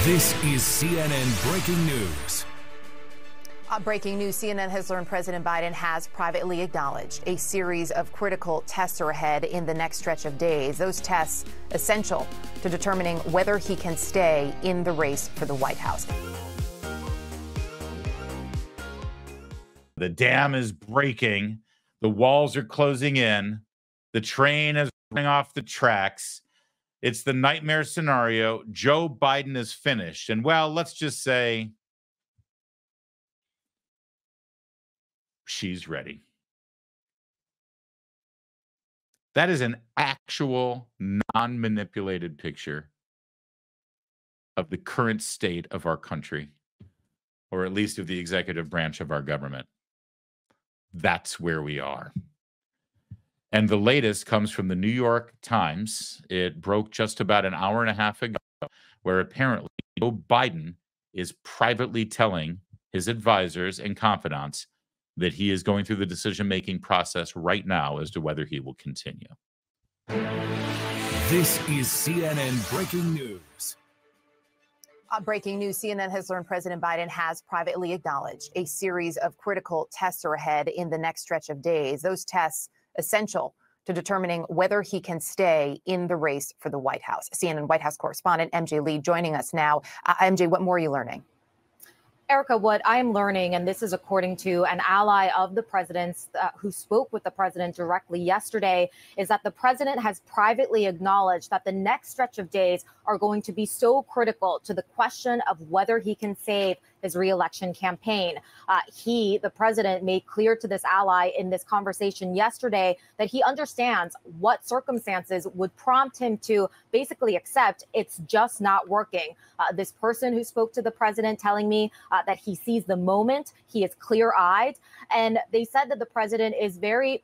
This is CNN Breaking News. Breaking news, CNN has learned President Biden has privately acknowledged a series of critical tests are ahead in the next stretch of days. Those tests essential to determining whether he can stay in the race for the White House. The dam is breaking. The walls are closing in. The train is running off the tracks. It's the nightmare scenario. Joe Biden is finished. And, well, let's just say she's ready. That is an actual non-manipulated picture of the current state of our country, or at least of the executive branch of our government. That's where we are. And the latest comes from the New York Times. It broke just about an hour and a half ago, where apparently Joe Biden is privately telling his advisors and confidants that he is going through the decision-making process right now as to whether he will continue. This is CNN Breaking News. Breaking news, CNN has learned President Biden has privately acknowledged a series of critical tests are ahead in the next stretch of days. Those tests essential to determining whether he can stay in the race for the White House. CNN White House correspondent MJ Lee joining us now. MJ, what more are you learning? Erica, what I'm learning, and this is according to an ally of the president's who spoke with the president directly yesterday, is that the president has privately acknowledged that the next stretch of days are going to be so critical to the question of whether he can save his reelection campaign. The president, made clear to this ally in this conversation yesterday that he understands what circumstances would prompt him to basically accept it's just not working. This person who spoke to the president telling me that he sees the moment, he is clear-eyed, and they said that the president is very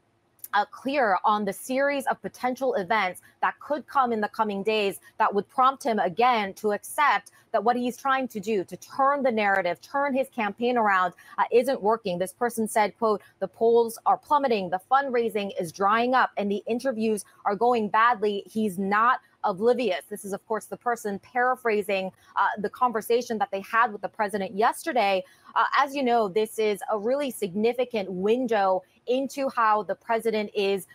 clear on the series of potential events that could come in the coming days that would prompt him again to accept that what he's trying to do to turn the narrative, turn his campaign around, isn't working. This person said, quote, the polls are plummeting, the fundraising is drying up, and the interviews are going badly. He's not oblivious. This is, of course, the person paraphrasing the conversation that they had with the president yesterday. As you know, this is a really significant window into how the president is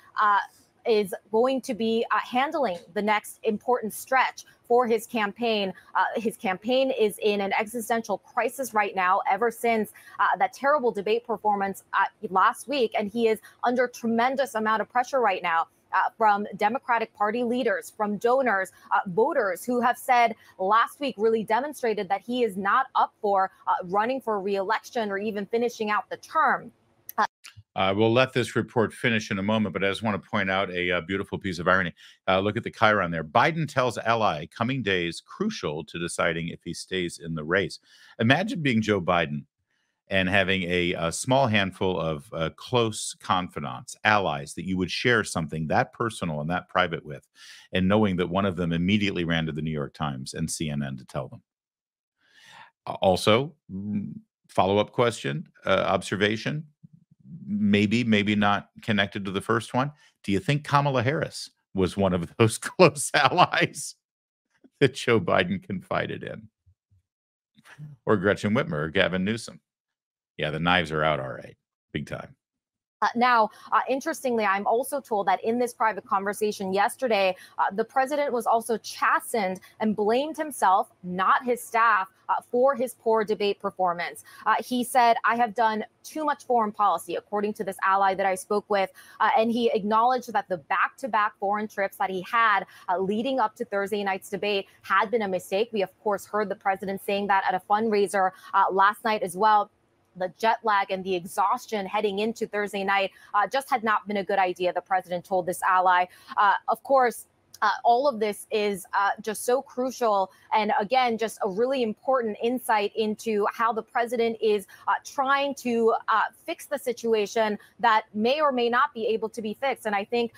going to be handling the next important stretch for his campaign. His campaign is in an existential crisis right now, ever since that terrible debate performance last week, and he is under tremendous amount of pressure right now. From Democratic Party leaders, from donors, voters who have said last week, really demonstrated that he is not up for running for re-election or even finishing out the term. We'll let this report finish in a moment, but I just want to point out a beautiful piece of irony. Look at the chyron there. Biden tells ally coming days crucial to deciding if he stays in the race. Imagine being Joe Biden and having a small handful of close confidants, allies that you would share something that personal and that private with, and knowing that one of them immediately ran to the New York Times and CNN to tell them. Also, follow-up question, observation, maybe not connected to the first one. Do you think Kamala Harris was one of those close allies that Joe Biden confided in? Or Gretchen Whitmer or Gavin Newsom? Yeah, the knives are out all right, big time. Now, interestingly, I'm also told that in this private conversation yesterday, the president was also chastened and blamed himself, not his staff, for his poor debate performance. He said, I have done too much foreign policy, according to this ally that I spoke with. And he acknowledged that the back-to-back foreign trips that he had leading up to Thursday night's debate had been a mistake. We, of course, heard the president saying that at a fundraiser last night as well. The jet lag and the exhaustion heading into Thursday night just had not been a good idea, the president told this ally. Of course, all of this is just so crucial. And again, just a really important insight into how the president is trying to fix the situation that may or may not be able to be fixed. And I think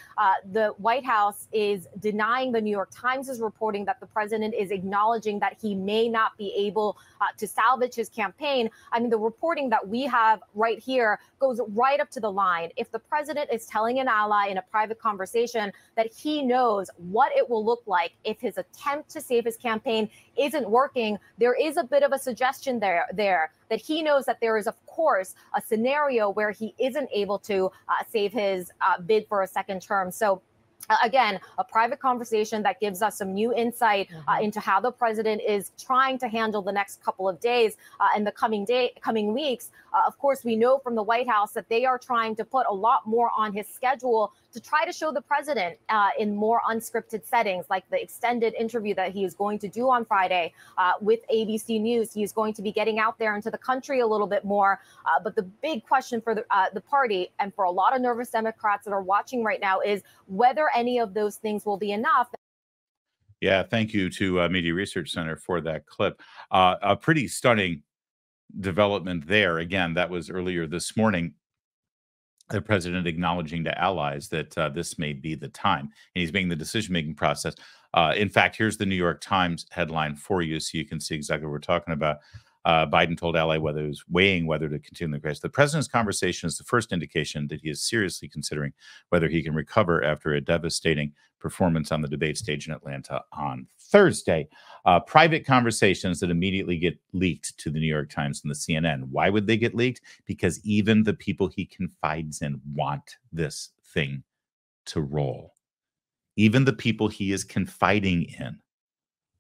the White House is denying the New York Times' reporting that the president is acknowledging that he may not be able to salvage his campaign. I mean, the reporting that we have right here goes right up to the line. If the president is telling an ally in a private conversation that he knows what it will look like if his attempt to save his campaign isn't working. There is a bit of a suggestion there that he knows that there is, of course, a scenario where he isn't able to save his bid for a second term. So again, a private conversation that gives us some new insight into how the president is trying to handle the next couple of days and the coming weeks. Of course, we know from the White House that they are trying to put a lot more on his schedule to try to show the president in more unscripted settings, like the extended interview that he is going to do on Friday with ABC News. He is going to be getting out there into the country a little bit more. But the big question for the party and for a lot of nervous Democrats that are watching right now is whether any of those things will be enough. Yeah, thank you to Media Research Center for that clip. A pretty stunning development there. Again, that was earlier this morning. The president acknowledging to allies that this may be the time, and he's making the decision-making process. In fact, here's the New York Times headline for you, so you can see exactly what we're talking about. Biden told ally whether he was weighing whether to continue the crisis. The president's conversation is the first indication that he is seriously considering whether he can recover after a devastating performance on the debate stage in Atlanta on Thursday. Private conversations that immediately get leaked to the New York Times and the CNN. Why would they get leaked? Because even the people he confides in want this thing to roll. Even the people he is confiding in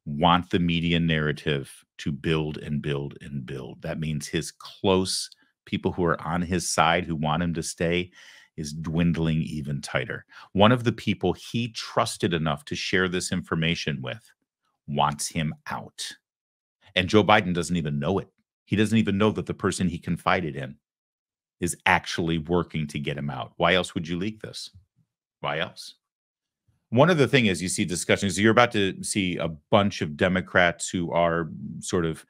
want the media narrative to build and build and build. That means his close people who are on his side, who want him to stay, is dwindling even tighter. One of the people he trusted enough to share this information with wants him out. And Joe Biden doesn't even know it. He doesn't even know that the person he confided in is actually working to get him out. Why else would you leak this? Why else? One of the things is you see discussions, you're about to see a bunch of Democrats who are sort of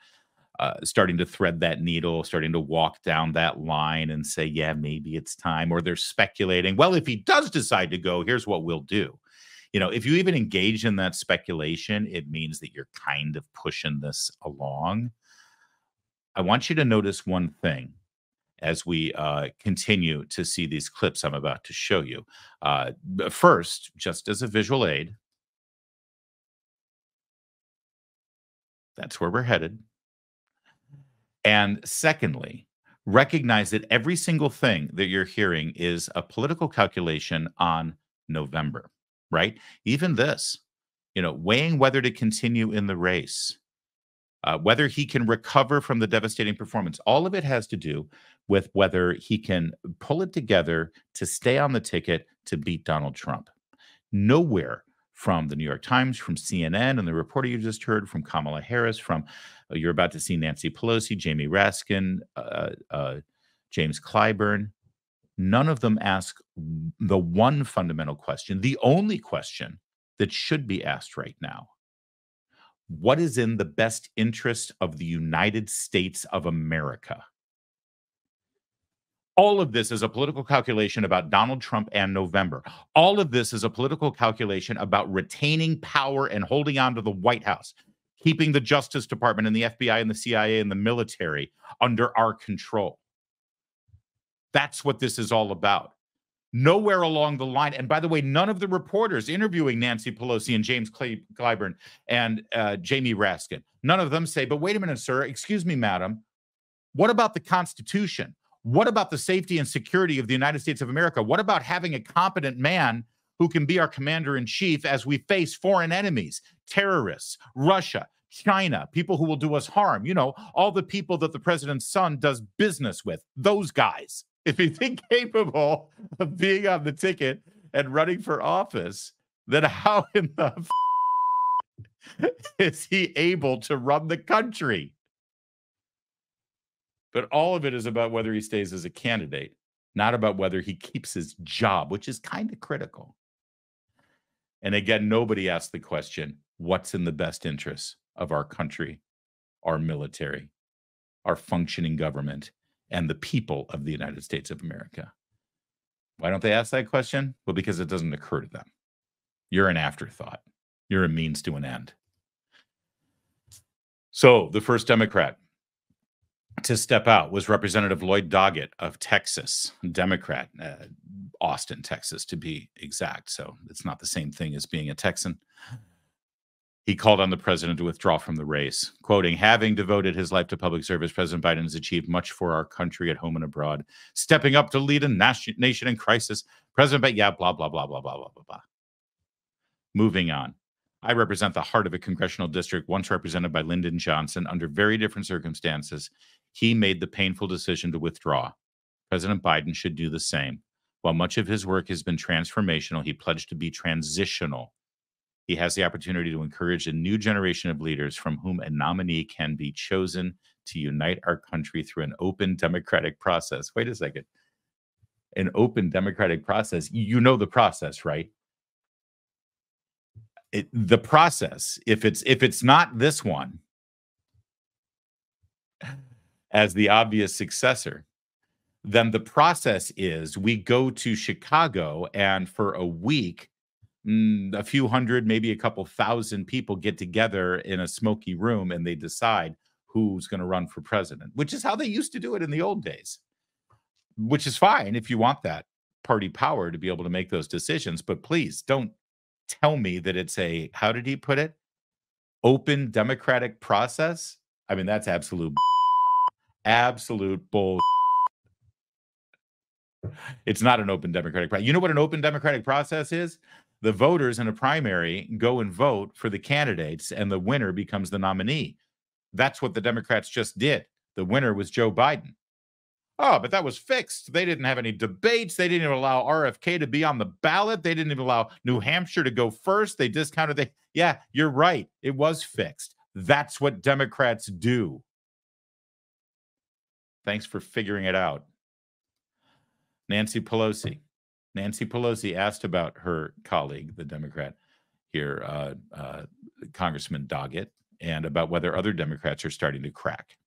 starting to thread that needle, starting to walk down that line and say, yeah, maybe it's time. Or they're speculating, well, if he does decide to go, here's what we'll do. You know, if you even engage in that speculation, it means that you're kind of pushing this along. I want you to notice one thing as we continue to see these clips I'm about to show you. First, just as a visual aid, that's where we're headed. And secondly, recognize that every single thing that you're hearing is a political calculation on November, right? Even this, you know, weighing whether to continue in the race, whether he can recover from the devastating performance. All of it has to do with whether he can pull it together to stay on the ticket to beat Donald Trump. Nowhere from the New York Times, from CNN, and the reporter you just heard from Kamala Harris, from you're about to see Nancy Pelosi, Jamie Raskin, James Clyburn. None of them ask the one fundamental question, the only question that should be asked right now. What is in the best interest of the United States of America? All of this is a political calculation about Donald Trump and November. All of this is a political calculation about retaining power and holding on to the White House, keeping the Justice Department and the FBI and the CIA and the military under our control. That's what this is all about. Nowhere along the line. And by the way, none of the reporters interviewing Nancy Pelosi and James Clyburn and Jamie Raskin, none of them say, but wait a minute, sir, excuse me, madam, what about the Constitution? What about the safety and security of the United States of America? What about having a competent man who can be our commander-in-chief as we face foreign enemies, terrorists, Russia, China, people who will do us harm, you know, all the people that the president's son does business with, those guys. If he's incapable of being on the ticket and running for office, then how in the is he able to run the country? But all of it is about whether he stays as a candidate, not about whether he keeps his job, which is kind of critical. And again, nobody asked the question, what's in the best interest of our country, our military, our functioning government, and the people of the United States of America? Why don't they ask that question? Well, because it doesn't occur to them. You're an afterthought. You're a means to an end. So the first Democrat to to step out was Representative Lloyd Doggett of Texas, Democrat, Austin, Texas, to be exact. So it's not the same thing as being a Texan. He called on the president to withdraw from the race, quoting, "Having devoted his life to public service, President Biden has achieved much for our country at home and abroad, stepping up to lead a nation in crisis. President Biden," yeah, blah, blah, blah, blah, blah, blah, blah, blah. Moving on. I represent the heart of a congressional district once represented by Lyndon Johnson. Under very different circumstances, he made the painful decision to withdraw. President Biden should do the same. While much of his work has been transformational, he pledged to be transitional. He has the opportunity to encourage a new generation of leaders from whom a nominee can be chosen to unite our country through an open democratic process. Wait a second. An open democratic process. You know the process, right? The process, if it's not this one as the obvious successor, then the process is we go to Chicago, and for a week, a few hundred, maybe a couple thousand people get together in a smoky room and they decide who's going to run for president, which is how they used to do it in the old days, which is fine if you want that party power to be able to make those decisions. But please don't tell me that it's a, how did he put it? Open democratic process. I mean, that's absolute bull. It's not an open democratic process. You know what an open democratic process is? The voters in a primary go and vote for the candidates, and the winner becomes the nominee. That's what the Democrats just did. The winner was Joe Biden. Oh, but that was fixed. They didn't have any debates. They didn't even allow RFK to be on the ballot. They didn't even allow New Hampshire to go first. They discounted. Yeah, you're right. It was fixed. That's what Democrats do. Thanks for figuring it out. Nancy Pelosi. Nancy Pelosi asked about her colleague, the Democrat here, Congressman Doggett, and about whether other Democrats are starting to crack.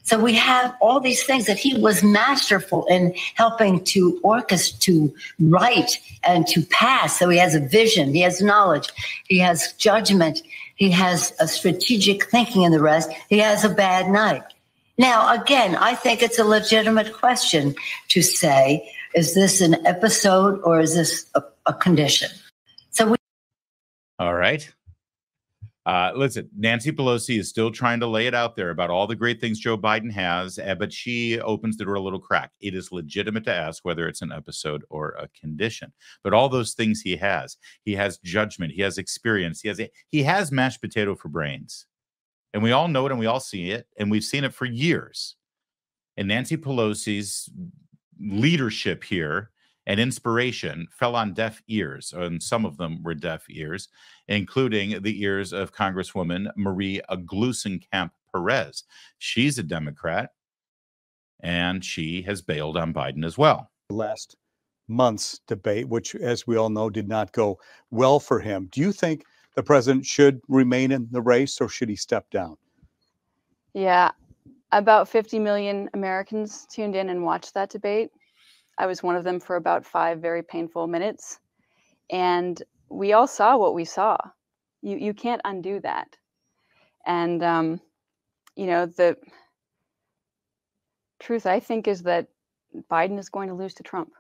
So we have all these things that he was masterful in helping to orchestrate, to write, and to pass. So he has a vision, he has knowledge, he has judgment, he has a strategic thinking, and the rest. He has a bad night. Now, again, I think it's a legitimate question to say, is this an episode or is this a condition? So all right. Listen, Nancy Pelosi is still trying to lay it out there about all the great things Joe Biden has, but she opens the door a little crack. It is legitimate to ask whether it's an episode or a condition. But all those things he has judgment, he has experience, he has mashed potato for brains. And we all know it and we all see it, and we've seen it for years. And Nancy Pelosi's leadership here and inspiration fell on deaf ears, and some of them were deaf ears, including the ears of Congresswoman Marie Gluesenkamp-Perez. She's a Democrat, and she has bailed on Biden as well. Last month's debate, which, as we all know, did not go well for him. Do you think the president should remain in the race, or should he step down? Yeah, about 50 million Americans tuned in and watched that debate. I was one of them for about 5 very painful minutes. And we all saw what we saw. You can't undo that. And, you know, the truth, I think, is that Biden is going to lose to Trump.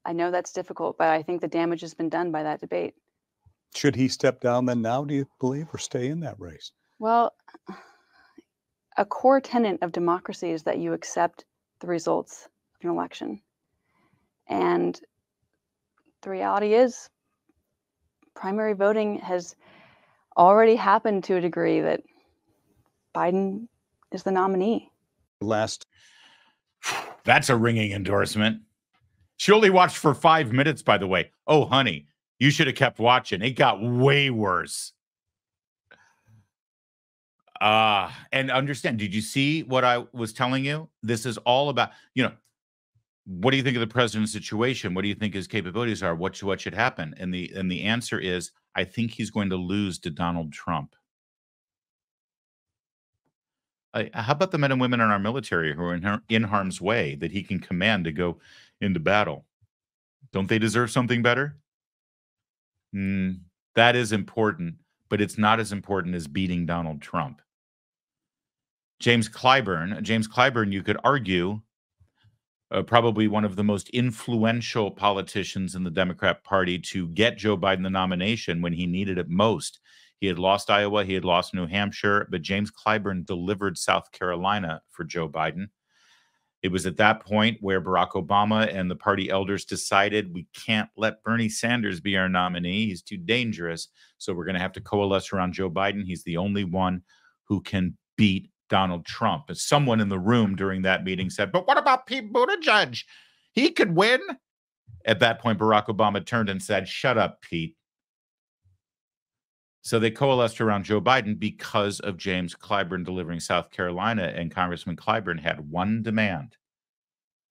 I know that's difficult, but I think the damage has been done by that debate. Should he step down then now, do you believe, or stay in that race? Well, a core tenet of democracy is that you accept the results of an election. And the reality is primary voting has already happened to a degree that Biden is the nominee. That's a ringing endorsement. She only watched for 5 minutes, by the way. Oh, honey, you should have kept watching. It got way worse. And understand, did you see what I was telling you? This is all about, what do you think of the president's situation? What do you think his capabilities are? What should happen? And the answer is, I think he's going to lose to Donald Trump. How about the men and women in our military who are in harm's way that he can command to go into battle? Don't they deserve something better? That is important, but it's not as important as beating Donald Trump. James Clyburn, you could argue, probably one of the most influential politicians in the Democrat Party to get Joe Biden the nomination when he needed it most. He had lost Iowa, he had lost New Hampshire, but James Clyburn delivered South Carolina for Joe Biden. It was at that point where Barack Obama and the party elders decided we can't let Bernie Sanders be our nominee. He's too dangerous. So we're going to have to coalesce around Joe Biden. He's the only one who can beat Donald Trump. As someone in the room during that meeting said, but what about Pete Buttigieg? He could win. At that point, Barack Obama turned and said, shut up, Pete. So they coalesced around Joe Biden because of James Clyburn delivering South Carolina, and Congressman Clyburn had one demand.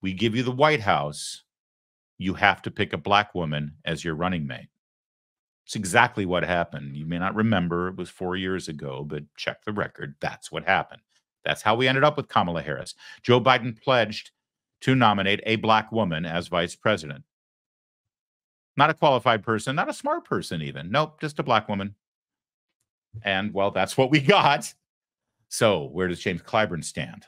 We give you the White House. You have to pick a black woman as your running mate. It's exactly what happened. You may not remember, it was 4 years ago, but check the record. That's what happened. That's how we ended up with Kamala Harris. Joe Biden pledged to nominate a black woman as vice president. Not a qualified person, not a smart person even. Nope, just a black woman. And, well, that's what we got. So where does James Clyburn stand?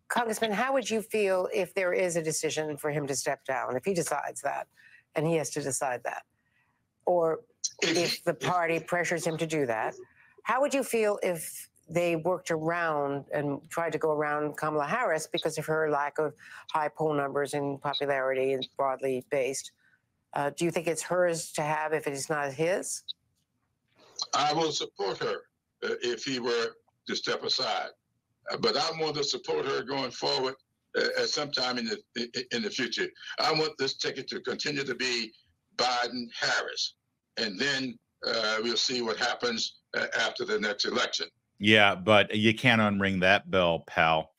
Congressman, how would you feel if there is a decision for him to step down, if he decides that, and he has to decide that? Or if the party pressures him to do that, how would you feel if they worked around and tried to go around Kamala Harris because of her lack of high poll numbers and popularity and broadly based? Do you think it's hers to have if it is not his? I will support her if he were to step aside. But I want to support her going forward at some time in the future. I want this ticket to continue to be Biden-Harris. And then we'll see what happens after the next election. Yeah, but you can't unring that bell, pal.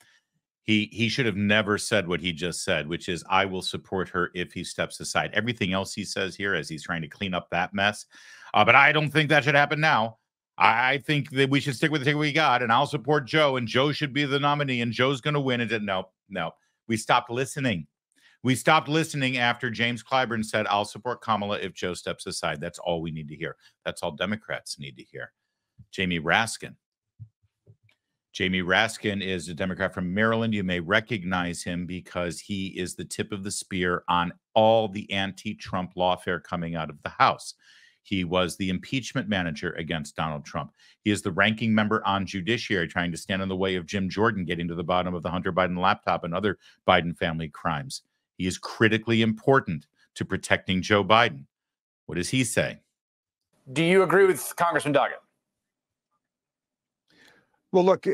He should have never said what he just said, which is, I will support her if he steps aside. Everything else he says here as he's trying to clean up that mess. But I don't think that should happen now. I think that we should stick with the ticket we got, and I'll support Joe, and Joe should be the nominee, and Joe's going to win. And no. We stopped listening. We stopped listening after James Clyburn said, I'll support Kamala if Joe steps aside. That's all we need to hear. That's all Democrats need to hear. Jamie Raskin. Jamie Raskin is a Democrat from Maryland. You may recognize him because he is the tip of the spear on all the anti-Trump lawfare coming out of the House. He was the impeachment manager against Donald Trump. He is the ranking member on Judiciary, trying to stand in the way of Jim Jordan getting to the bottom of the Hunter Biden laptop and other Biden family crimes. He is critically important to protecting Joe Biden. What does he say? Do you agree with Congressman Doggett? Well, look,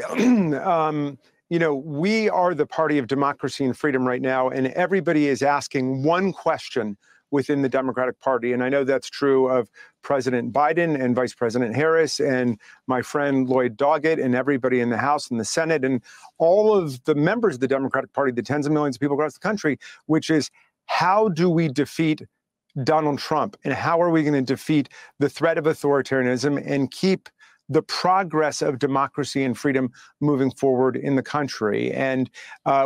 we are the party of democracy and freedom right now, and everybody is asking one question within the Democratic Party. And I know that's true of President Biden and Vice President Harris and my friend Lloyd Doggett and everybody in the House and the Senate and all of the members of the Democratic Party, the tens of millions of people across the country, which is, how do we defeat Donald Trump? And how are we going to defeat the threat of authoritarianism and keep the progress of democracy and freedom moving forward in the country? And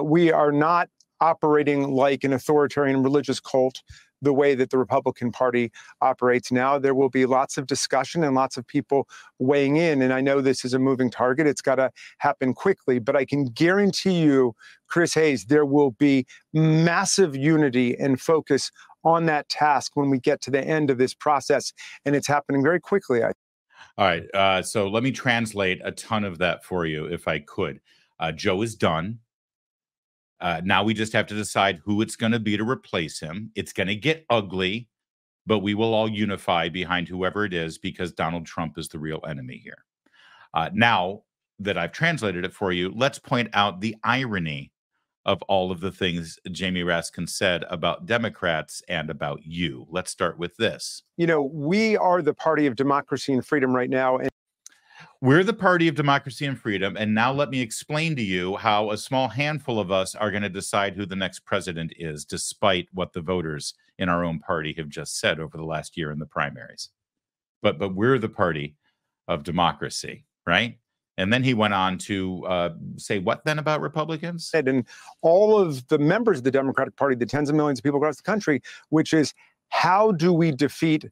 we are not operating like an authoritarian religious cult the way that the Republican Party operates now. There will be lots of discussion and lots of people weighing in. And I know this is a moving target. It's got to happen quickly. But I can guarantee you, Chris Hayes, there will be massive unity and focus on that task when we get to the end of this process. And it's happening very quickly. All right. So let me translate a ton of that for you, if I could. Joe is done. Now we just have to decide who it's going to be to replace him. It's going to get ugly, but we will all unify behind whoever it is because Donald Trump is the real enemy here. Now that I've translated it for you, let's point out the irony of all of the things Jamie Raskin said about Democrats and about you. Let's start with this. We are the party of democracy and freedom right now. And we're the party of democracy and freedom. And now let me explain to you how a small handful of us are going to decide who the next president is, despite what the voters in our own party have just said over the last year in the primaries. But we're the party of democracy, right? And then he went on to say what then about Republicans? And all of the members of the Democratic Party, the tens of millions of people across the country, which is, how do we defeat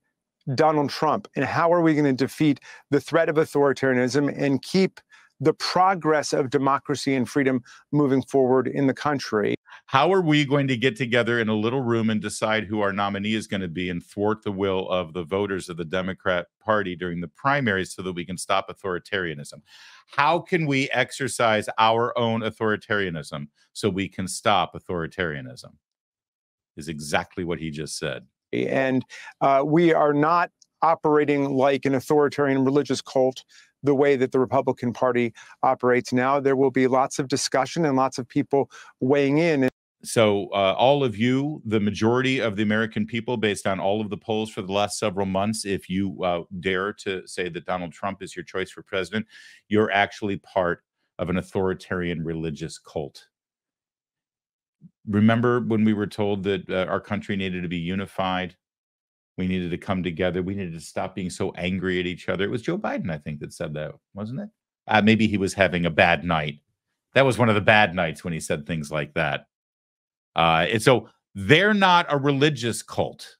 Donald Trump? And how are we going to defeat the threat of authoritarianism and keep the progress of democracy and freedom moving forward in the country. How are we going to get together in a little room and decide who our nominee is going to be and thwart the will of the voters of the Democrat Party during the primaries so that we can stop authoritarianism? How can we exercise our own authoritarianism so we can stop authoritarianism? Is exactly what he just said. And we are not operating like an authoritarian religious cult the way that the Republican Party operates now. There will be lots of discussion and lots of people weighing in. So all of you, the majority of the American people, based on all of the polls for the last several months, if you dare to say that Donald Trump is your choice for president, you're actually part of an authoritarian religious cult. Remember when we were told that our country needed to be unified? We needed to come together. We needed to stop being so angry at each other. It was Joe Biden, I think, that said that, wasn't it? Maybe he was having a bad night. That was one of the bad nights when he said things like that. And so they're not a religious cult,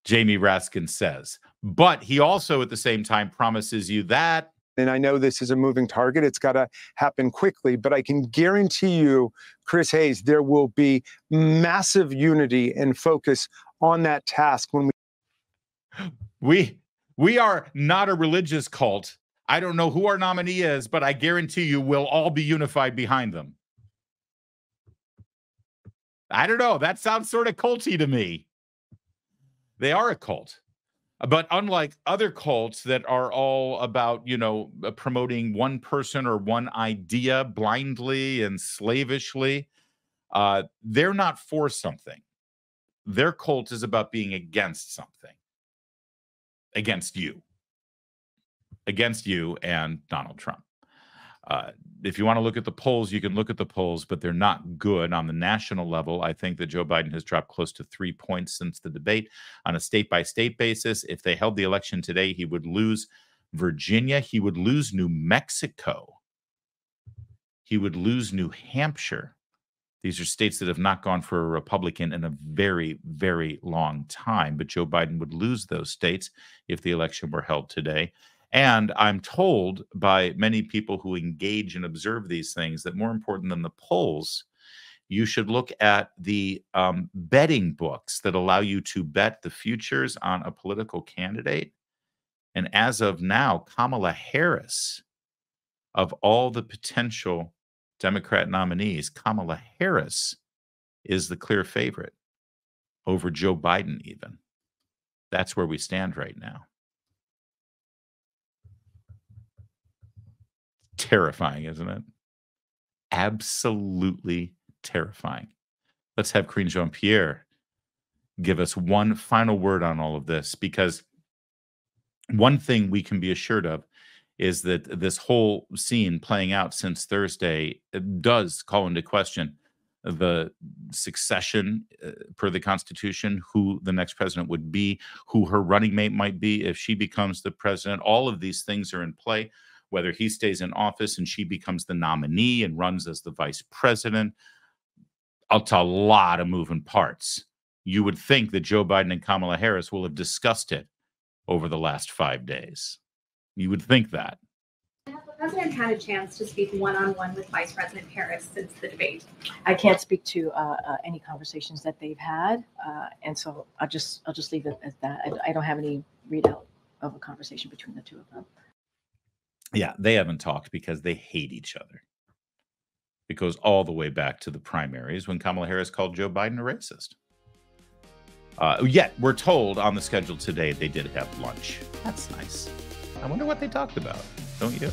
Jamie Raskin says. But he also, at the same time, promises you that. And I know this is a moving target. It's got to happen quickly. But I can guarantee you, Chris Hayes, there will be massive unity and focus on that task when we are not a religious cult. I don't know who our nominee is, but I guarantee you we'll all be unified behind them. I don't know. That sounds sort of culty to me. They are a cult. But unlike other cults that are all about, promoting one person or one idea blindly and slavishly, they're not for something. Their cult is about being against something. Against you and Donald Trump. If you want to look at the polls, you can look at the polls, but they're not good on the national level. I think that Joe Biden has dropped close to 3 points since the debate. On a state-by-state basis, if they held the election today, he would lose Virginia. He would lose New Mexico. He would lose New Hampshire. These are states that have not gone for a Republican in a very, very long time. But Joe Biden would lose those states if the election were held today. And I'm told by many people who engage and observe these things that more important than the polls, you should look at the betting books that allow you to bet the futures on a political candidate. And as of now, Kamala Harris, of all the potential Democrat nominees, Kamala Harris is the clear favorite over Joe Biden even. That's where we stand right now. Terrifying, isn't it? Absolutely terrifying. Let's have Karine Jean-Pierre give us one final word on all of this, because one thing we can be assured of is that this whole scene playing out since Thursday does call into question the succession per the Constitution, who the next president would be, who her running mate might be if she becomes the president. All of these things are in play. Whether he stays in office and she becomes the nominee and runs as the vice president, it's a lot of moving parts. You would think that Joe Biden and Kamala Harris will have discussed it over the last 5 days. You would think that. Has the president had a chance to speak one-on-one with Vice President Harris since the debate? I can't speak to any conversations that they've had, and so I'll just leave it at that. I don't have any readout of a conversation between the two of them. Yeah, they haven't talked because they hate each other. It goes all the way back to the primaries when Kamala Harris called Joe Biden a racist. Yet, we're told on the schedule today they did have lunch. That's nice. I wonder what they talked about, don't you?